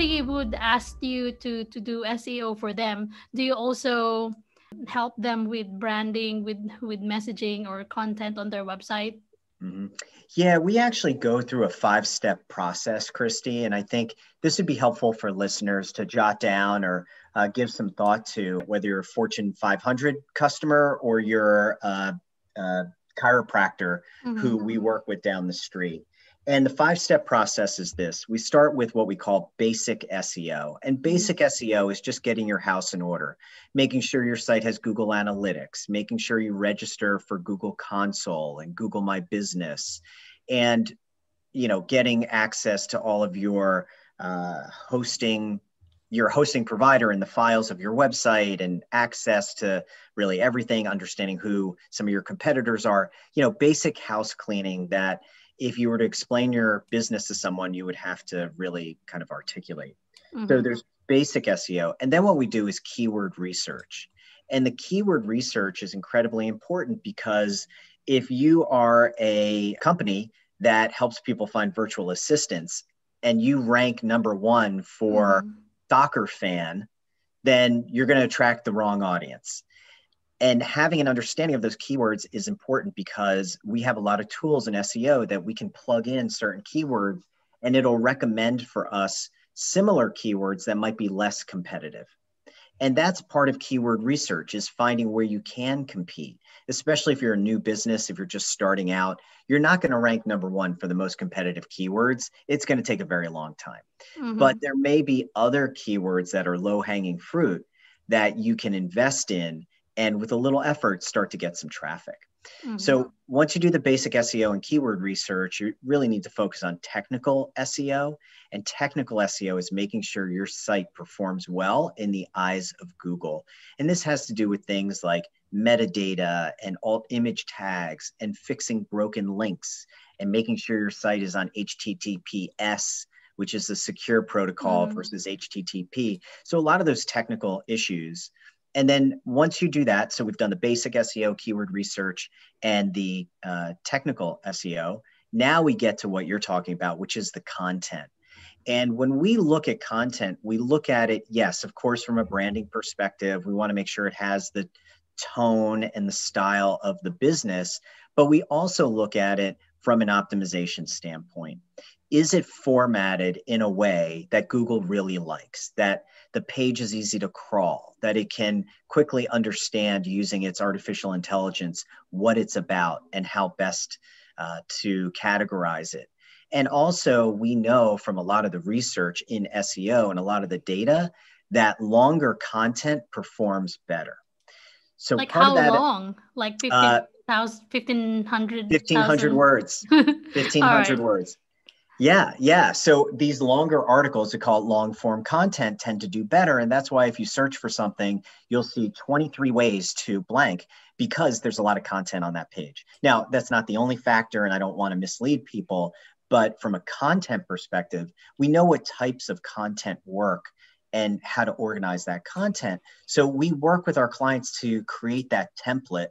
somebody would ask you to do SEO for them, do you also help them with branding, with messaging or content on their website? Mm-hmm. Yeah, we actually go through a 5-step process, Christy, and I think this would be helpful for listeners to jot down or give some thought to, whether you're a Fortune 500 customer or you're a chiropractor who we work with down the street. And the 5-step process is this. We start with what we call basic SEO. And basic SEO is just getting your house in order, making sure your site has Google Analytics, making sure you register for Google Console and Google My Business, and getting access to all of your hosting provider and the files of your website, and access to really everything, understanding who some of your competitors are, basic house cleaning that if you were to explain your business to someone, you would have to really kind of articulate. So there's basic SEO. And then what we do is keyword research. And the keyword research is incredibly important, because if you are a company that helps people find virtual assistants and you rank number 1 for soccer fan, then you're going to attract the wrong audience. And having an understanding of those keywords is important, because we have a lot of tools in SEO that we can plug in certain keywords and it'll recommend for us similar keywords that might be less competitive. And that's part of keyword research, is finding where you can compete, especially if you're a new business. If you're just starting out, you're not going to rank number 1 for the most competitive keywords. It's going to take a very long time. But there may be other keywords that are low-hanging fruit that you can invest in, and with a little effort, start to get some traffic. So once you do the basic SEO and keyword research, you really need to focus on technical SEO. And technical SEO is making sure your site performs well in the eyes of Google. And this has to do with things like metadata and alt image tags, and fixing broken links, and making sure your site is on HTTPS, which is a secure protocol versus HTTP. So a lot of those technical issues. And then once you do that, so we've done the basic SEO, keyword research, and the technical SEO, now we get to what you're talking about, which is the content. And when we look at content, we look at it, yes, of course, from a branding perspective. We want to make sure it has the tone and the style of the business, but we also look at it from an optimization standpoint. Is it formatted in a way that Google really likes, that the page is easy to crawl, that it can quickly understand using its artificial intelligence what it's about and how best to categorize it? And also, we know from a lot of the research in SEO and a lot of the data that longer content performs better. So like part how of that, long? Like 1,500 words. 1,500 words. Yeah. So these longer articles, they call it long form content, tend to do better. And that's why if you search for something, you'll see 23 ways to blank, because there's a lot of content on that page. Now, that's not the only factor, and I don't want to mislead people, but from a content perspective, we know what types of content work and how to organize that content. So we work with our clients to create that template,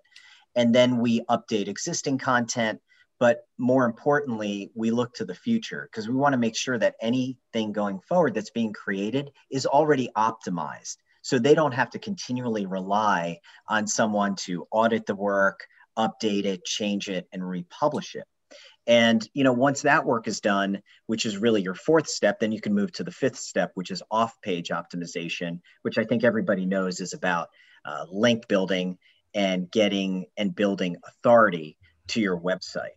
and then we update existing content. But more importantly, we look to the future, because we want to make sure that anything going forward that's being created is already optimized, so they don't have to continually rely on someone to audit the work, update it, change it, and republish it. And, once that work is done, which is really your 4th step, then you can move to the 5th step, which is off-page optimization, which I think everybody knows is about link building and getting and building authority to your website.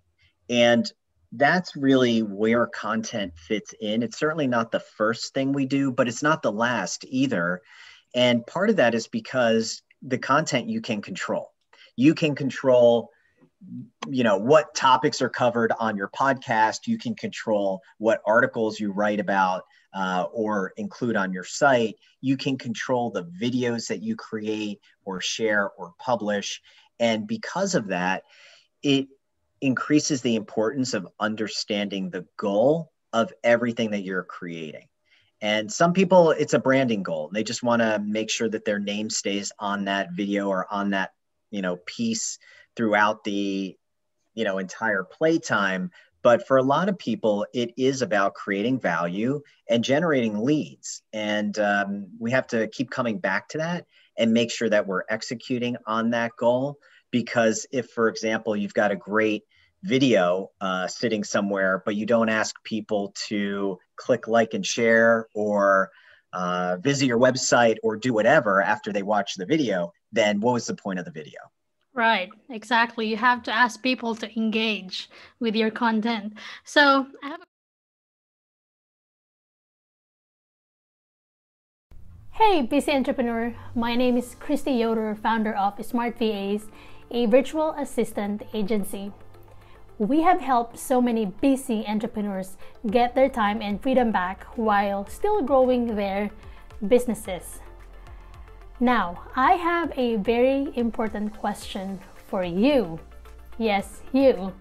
And that's really where content fits in. It's certainly not the first thing we do, but it's not the last either. And part of that is because the content you can control. You can control what topics are covered on your podcast. You can control what articles you write about or include on your site. You can control the videos that you create or share or publish. And because of that, it increases the importance of understanding the goal of everything that you're creating. And some people, it's a branding goal. They just want to make sure that their name stays on that video or on that, piece throughout the, entire playtime. But for a lot of people, it is about creating value and generating leads. And we have to keep coming back to that and make sure that we're executing on that goal. Because if, for example, you've got a great video sitting somewhere, but you don't ask people to click like and share or visit your website or do whatever after they watch the video, then what was the point of the video? Right, exactly. You have to ask people to engage with your content. So I have Hey, busy entrepreneur. My name is Christy Yoder, founder of Smart VAs, a virtual assistant agency. We have helped so many busy entrepreneurs get their time and freedom back while still growing their businesses. Now, I have a very important question for you. Yes, you.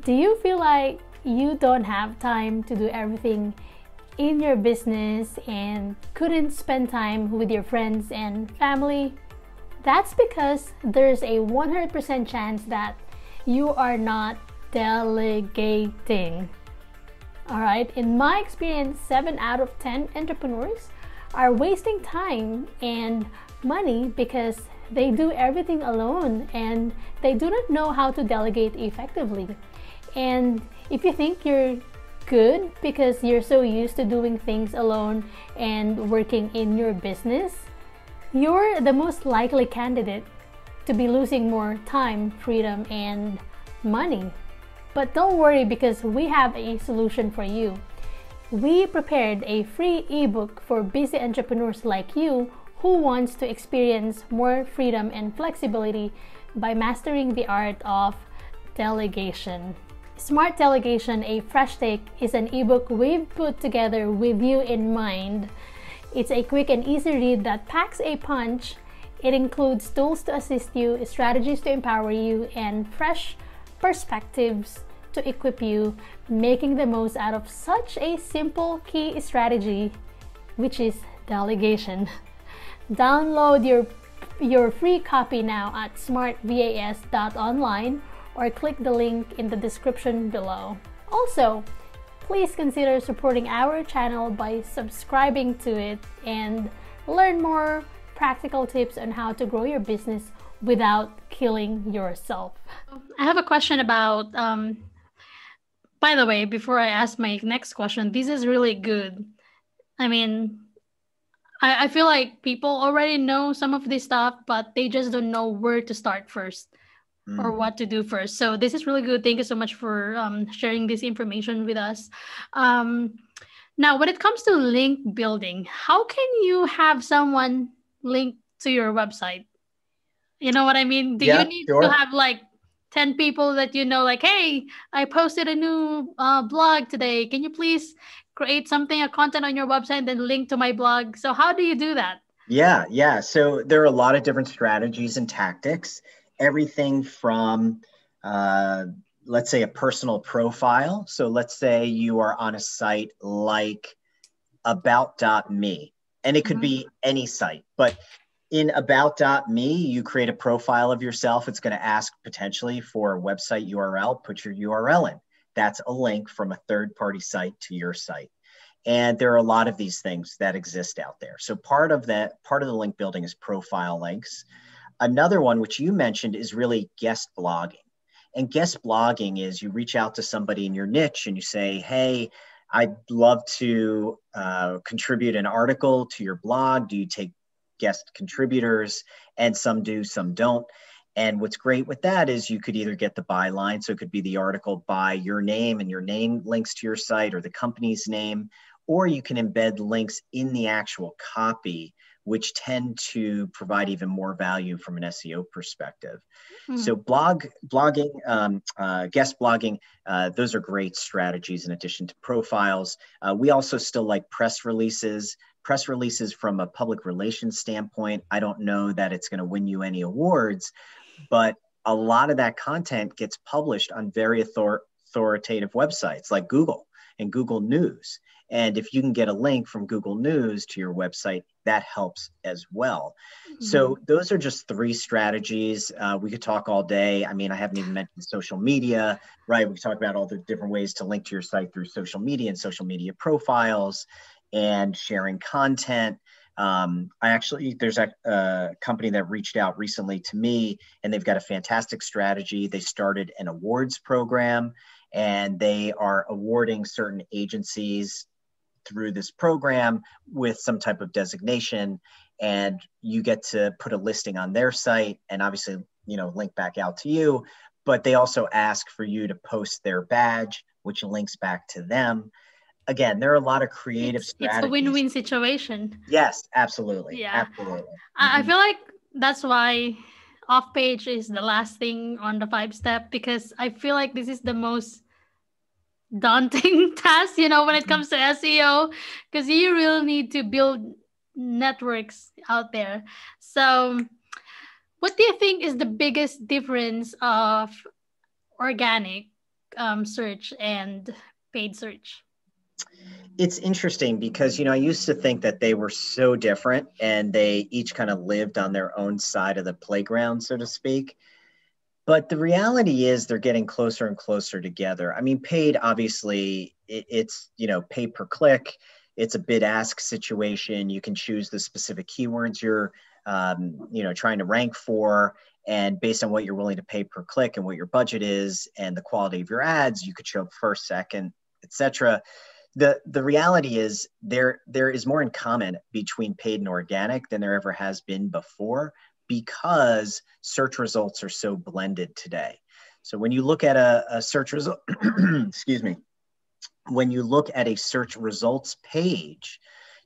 Do you feel like you don't have time to do everything in your business and couldn't spend time with your friends and family? That's because there's a 100% chance that you are not delegating. Alright, in my experience, 7 out of 10 entrepreneurs are wasting time and money because they do everything alone and they do not know how to delegate effectively. And if you think you're good because you're so used to doing things alone and working in your business, you're the most likely candidate to be losing more time, freedom, and money. But don't worry, because we have a solution for you. We prepared a free ebook for busy entrepreneurs like you who wants to experience more freedom and flexibility by mastering the art of delegation. Smart Delegation, a fresh take, is an ebook we've put together with you in mind. It's a quick and easy read that packs a punch. It includes tools to assist you, strategies to empower you, and fresh perspectives to equip you, making the most out of such a simple key strategy, which is delegation. Download your free copy now at smartvas.online or click the link in the description below. Also, please consider supporting our channel by subscribing to it and learn more practical tips on how to grow your business without killing yourself. I have a question about, by the way, before I ask my next question, this is really good. I mean, I feel like people already know some of this stuff, but they just don't know where to start first or what to do first. So this is really good. Thank you so much for sharing this information with us. Now, when it comes to link building, how can you have someone link to your website? You know what I mean? Do you need to have like 10 people that you know, like, hey, I posted a new blog today. Can you please create a content on your website and then link to my blog? So how do you do that? Yeah. So there are a lot of different strategies and tactics. Everything from, let's say, a personal profile. So let's say you are on a site like about.me, and it could be any site, but in about.me, you create a profile of yourself. It's going to ask potentially for a website URL, put your URL in. That's a link from a third-party site to your site. And there are a lot of these things that exist out there. So part of the link building is profile links. Another one, which you mentioned, is really guest blogging. And guest blogging is you reach out to somebody in your niche and you say, hey, I'd love to contribute an article to your blog. Do you take guest contributors? And some do, some don't. And what's great with that is you could either get the byline, so it could be the article by your name and your name links to your site or the company's name, or you can embed links in the actual copy, which tend to provide even more value from an SEO perspective. So blogging, guest blogging, those are great strategies in addition to profiles. We also still like press releases. Press releases from a public relations standpoint, I don't know that it's going to win you any awards, but a lot of that content gets published on very authoritative websites like Google. and Google News. And if you can get a link from Google News to your website, that helps as well. Mm-hmm. So those are just 3 strategies. We could talk all day. I mean, I haven't even mentioned social media, right? We talk about all the different ways to link to your site through social media and social media profiles and sharing content. There's a company that reached out recently to me, and they've got a fantastic strategy. They started an awards program, and they are awarding certain agencies through this program with some type of designation, and you get to put a listing on their site and obviously, link back out to you, but they also ask for you to post their badge, which links back to them. Again, there are a lot of creative strategies. It's a win-win situation. Yes, absolutely. Yeah. Absolutely. I feel like that's why Offpage is the last thing on the 5-step, because I feel like this is the most daunting task, when it comes to SEO, because you really need to build networks out there. So what do you think is the biggest difference of organic search and paid search? It's interesting because, I used to think that they were so different and they each kind of lived on their own side of the playground, so to speak. But the reality is they're getting closer and closer together. I mean, paid, obviously, it's, pay per click. It's a bid ask situation. You can choose the specific keywords you're, trying to rank for. And based on what you're willing to pay per click and what your budget is and the quality of your ads, you could show up first, second, etc. The reality is there is more in common between paid and organic than there ever has been before, because search results are so blended today. So when you look at a search result, excuse me, when you look at a search results page,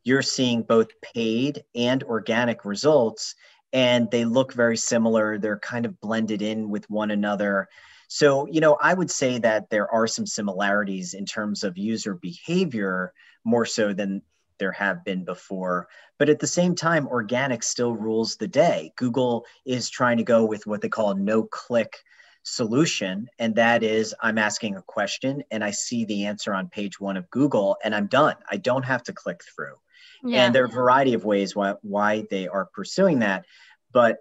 you're seeing both paid and organic results, and they look very similar. They're kind of blended in with one another. So, I would say that there are some similarities in terms of user behavior, more so than there have been before. But at the same time, organic still rules the day. Google is trying to go with what they call a no-click solution. And that is, I'm asking a question and I see the answer on page 1 of Google and I'm done. I don't have to click through. Yeah. And there are a variety of ways why they are pursuing that. But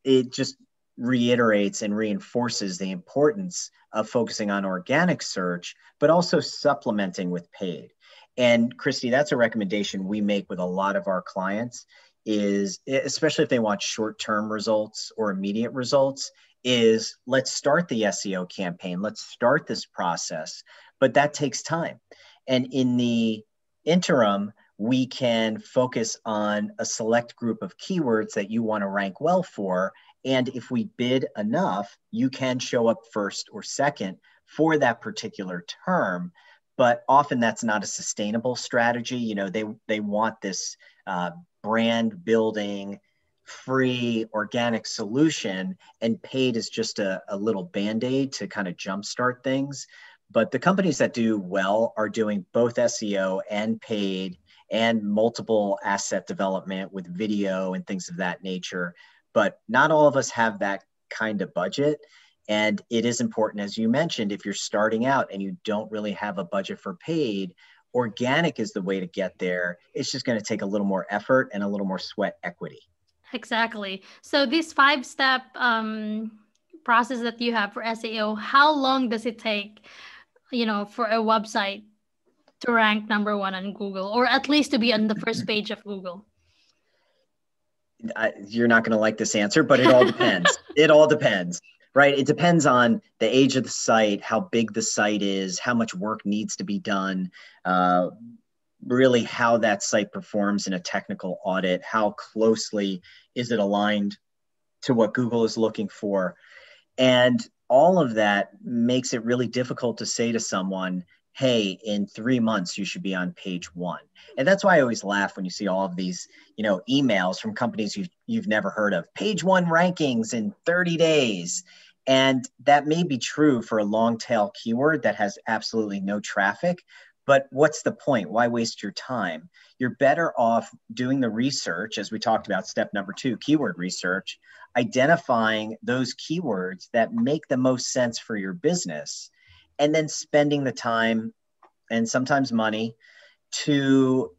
it just reiterates and reinforces the importance of focusing on organic search, but also supplementing with paid. And Christy, that's a recommendation we make with a lot of our clients, is especially if they want short-term results or immediate results, is let's start the SEO campaign. Let's start this process, but that takes time. And in the interim, we can focus on a select group of keywords that you want to rank well for. And if we bid enough, you can show up first or second for that particular term. But often that's not a sustainable strategy. They want this brand building, free, organic solution, and paid is just a little Band-Aid to kind of jumpstart things. But the companies that do well are doing both SEO and paid and multiple asset development with video and things of that nature. But not all of us have that kind of budget. And it is important, as you mentioned, if you're starting out and you don't really have a budget for paid, organic is the way to get there. It's just going to take a little more effort and a little more sweat equity. Exactly. So this 5-step process that you have for SEO, how long does it take, for a website to rank number 1 on Google, or at least to be on the first page of Google? You're not going to like this answer, but it all depends. It all depends. Right? It depends on the age of the site, how big the site is, how much work needs to be done, really how that site performs in a technical audit, how closely is it aligned to what Google is looking for. And all of that makes it really difficult to say to someone, hey, in 3 months, you should be on page 1. And that's why I always laugh when you see all of these, emails from companies you've never heard of, page 1 rankings in 30 days. And that may be true for a long tail keyword that has absolutely no traffic, but what's the point? Why waste your time? You're better off doing the research, as we talked about, step number 2, keyword research, identifying those keywords that make the most sense for your business, and then spending the time and sometimes money to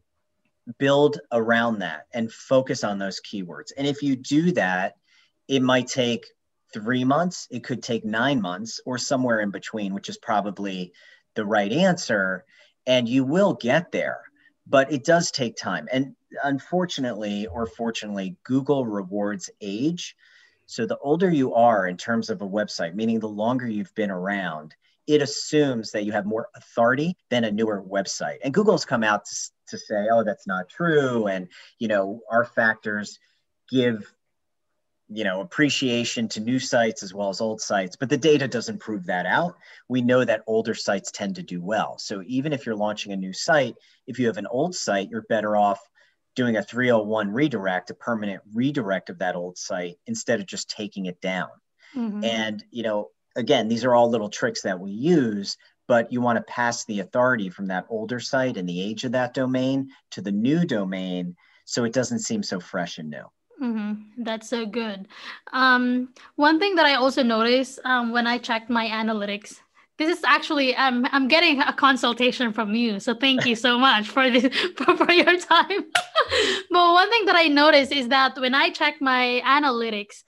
build around that and focus on those keywords. And if you do that, it might take 3 months, it could take 9 months, or somewhere in between, which is probably the right answer. And you will get there, but it does take time. And unfortunately, or fortunately, Google rewards age. So the older you are in terms of a website, meaning the longer you've been around, it assumes that you have more authority than a newer website. And Google's come out to say, oh, that's not true. And, our factors give, appreciation to new sites as well as old sites, but the data doesn't prove that out. We know that older sites tend to do well. So even if you're launching a new site, if you have an old site, you're better off doing a 301 redirect, a permanent redirect of that old site, instead of just taking it down. Mm-hmm. And, again, these are all little tricks that we use, but you want to pass the authority from that older site and the age of that domain to the new domain so it doesn't seem so fresh and new. Mm-hmm. That's so good. One thing that I also noticed when I checked my analytics, this is actually, I'm getting a consultation from you. So thank you so much for this, for your time. But one thing that I noticed is that when I check my analytics,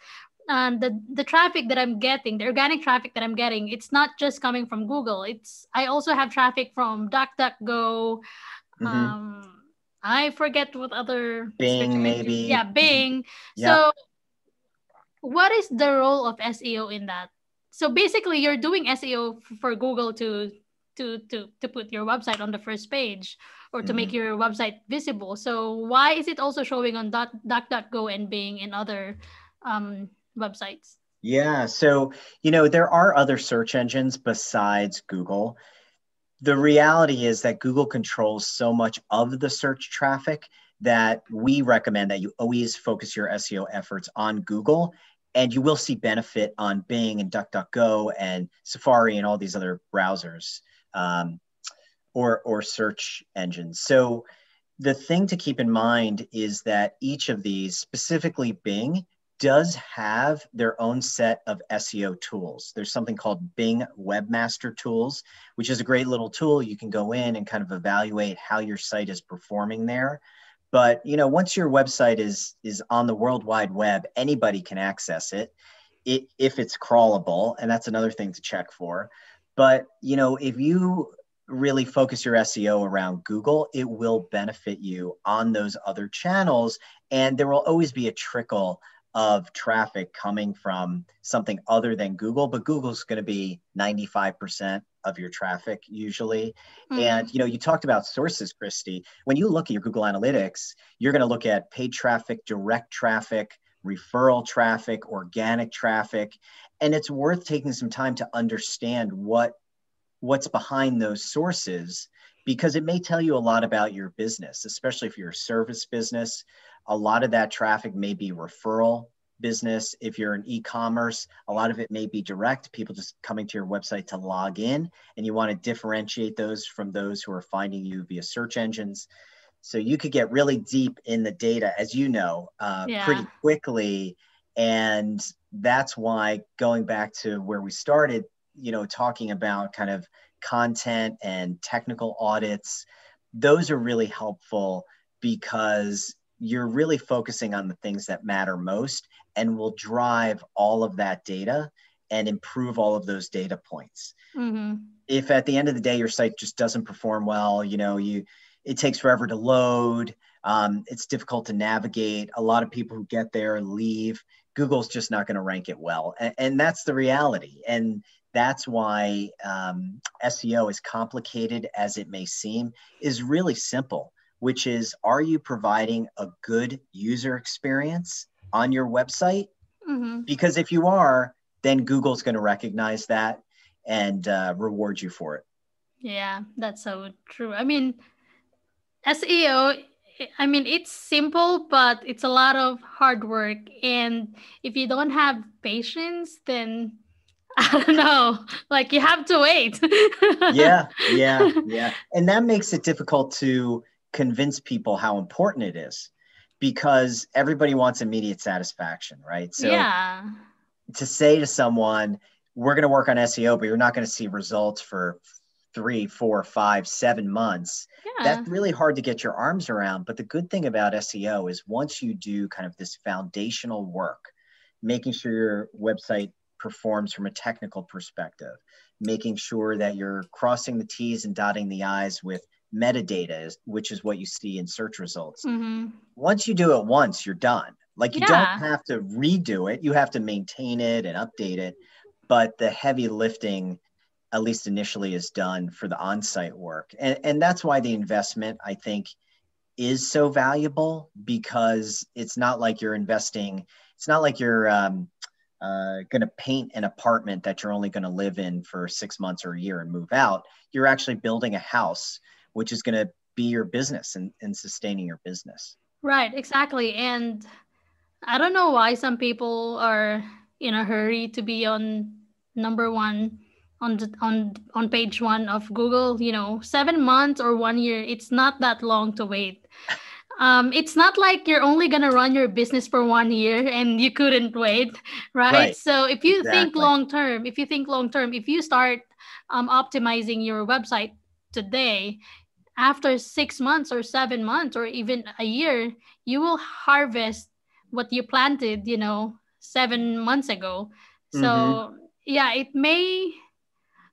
the traffic that I'm getting, the organic traffic that I'm getting, it's not just coming from Google. I also have traffic from DuckDuckGo. Mm-hmm. I forget what other Bing, maybe. Yeah, Bing. Yeah. So what is the role of SEO in that? So basically you're doing SEO for Google to put your website on the first page or to mm-hmm. make your website visible. So why is it also showing on DuckDuckGo and Bing and other websites? Yeah, so there are other search engines besides Google. The reality is that Google controls so much of the search traffic that we recommend that you always focus your SEO efforts on Google, and you will see benefit on Bing and DuckDuckGo and Safari and all these other browsers or search engines. So the thing to keep in mind is that each of these, specifically Bing, does have their own set of SEO tools. There's something called Bing Webmaster Tools, which is a great little tool. You can go in and kind of evaluate how your site is performing there. But once your website is on the World Wide Web, anybody can access it if it's crawlable, and that's another thing to check for. But if you really focus your SEO around Google, it will benefit you on those other channels, and there will always be a trickle of traffic coming from something other than Google, but Google's going to be 95% of your traffic usually. Mm-hmm. And, you talked about sources, Christy. When you look at your Google Analytics, you're going to look at paid traffic, direct traffic, referral traffic, organic traffic. And it's worth taking some time to understand what's behind those sources, because it may tell you a lot about your business, especially if you're a service business. A lot of that traffic may be referral business. If you're an e-commerce, a lot of it may be direct, people just coming to your website to log in, and you want to differentiate those from those who are finding you via search engines. So you could get really deep in the data, as you know, pretty quickly. And that's why, going back to where we started, talking about kind of content and technical audits, those are really helpful because you're really focusing on the things that matter most and will drive all of that data and improve all of those data points. Mm-hmm. If at the end of the day, your site just doesn't perform well, it takes forever to load, it's difficult to navigate, a lot of people who get there leave, Google's just not going to rank it well. And that's the reality. And that's why SEO, as complicated as it may seem, is really simple, which is, are you providing a good user experience on your website? Mm-hmm. Because if you are, then Google's going to recognize that and reward you for it. Yeah, that's so true. I mean, SEO, it's simple, but it's a lot of hard work. And if you don't have patience, then I don't know, like you have to wait. Yeah. And that makes it difficult to convince people how important it is, because everybody wants immediate satisfaction, right? So to say to someone, we're going to work on SEO, but you're not going to see results for 3, 4, 5, 7 months, Yeah. that's really hard to get your arms around. But the good thing about SEO is once you do kind of this foundational work, making sure your website performs from a technical perspective, making sure that you're crossing the T's and dotting the I's with metadata, which is what you see in search results. Mm-hmm. Once you do it once, you're done. Like you don't Yeah. have to redo it. You have to maintain it and update it. But the heavy lifting, at least initially, is done for the on-site work. And that's why the investment, I think, is so valuable, because it's not like you're investing, it's not like you're going to paint an apartment that you're only going to live in for 6 months or a year and move out. You're actually building a house, which is going to be your business and sustaining your business. Right, exactly. And I don't know why some people are in a hurry to be on number one on page one of Google. 7 months or 1 year, it's not that long to wait. It's not like you're only gonna run your business for 1 year and you couldn't wait, right? Right. So if you think Exactly. long term, if you start optimizing your website today, after 6 months or 7 months or even a year, you will harvest what you planted, 7 months ago. Mm-hmm. So yeah,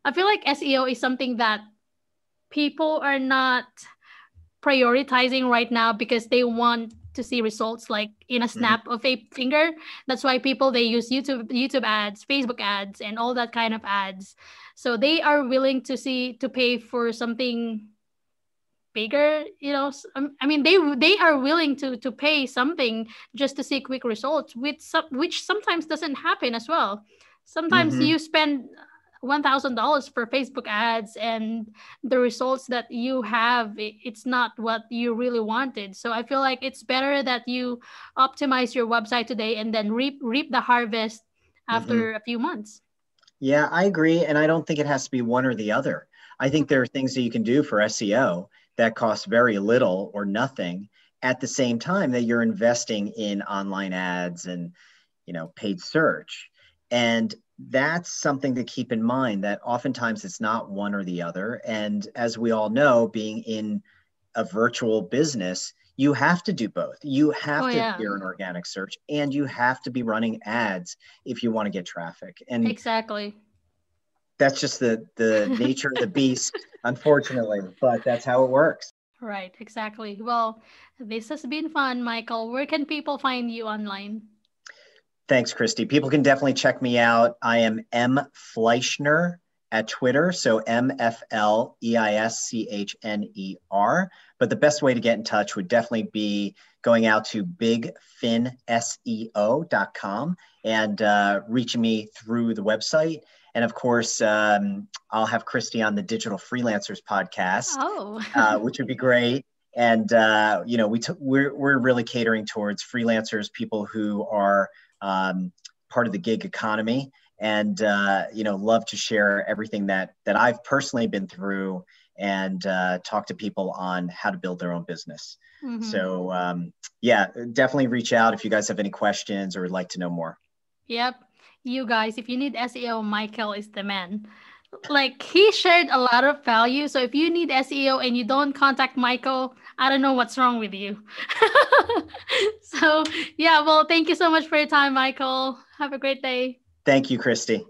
I feel like SEO is something that people are not prioritizing right now because they want to see results like in a Mm-hmm. snap of a finger. That's why they use YouTube ads, Facebook ads, and all that kind of ads. So they are willing to pay for something bigger. I mean, they are willing to pay something just to see quick results, which sometimes doesn't happen as well. Sometimes Mm-hmm. you spend $1,000 for Facebook ads, and the results that you have, it's not what you really wanted. So I feel like it's better that you optimize your website today and then reap the harvest Mm-hmm. after a few months. Yeah, I agree. And I don't think it has to be one or the other. I think there are things that you can do for SEO that cost very little or nothing at the same time that you're investing in online ads and, paid search. And that's something to keep in mind, that oftentimes it's not one or the other. And as we all know, being in a virtual business, you have to do both. You have Oh to yeah, appear in organic search and you have to be running ads if you want to get traffic. And exactly. that's just the nature of the beast, unfortunately, but that's how it works. Right, exactly. Well, this has been fun, Michael. Where can people find you online? Thanks, Christy. People can definitely check me out. I am M Fleischner at Twitter, so MFLEISCHNER. But the best way to get in touch would definitely be going out to bigfinseo.com and reaching me through the website. And of course, I'll have Christy on the Digital Freelancers podcast, Oh, which would be great. And we're really catering towards freelancers, people who are part of the gig economy, and love to share everything that I've personally been through and talk to people on how to build their own business. mm-hmm. So definitely reach out if you guys have any questions or would like to know more. Yep. You guys, if you need SEO, Michael is the man. Like, he shared a lot of value. So if you need SEO and you don't contact Michael, I don't know what's wrong with you. So yeah, well, thank you so much for your time, Michael. Have a great day. Thank you, Christy.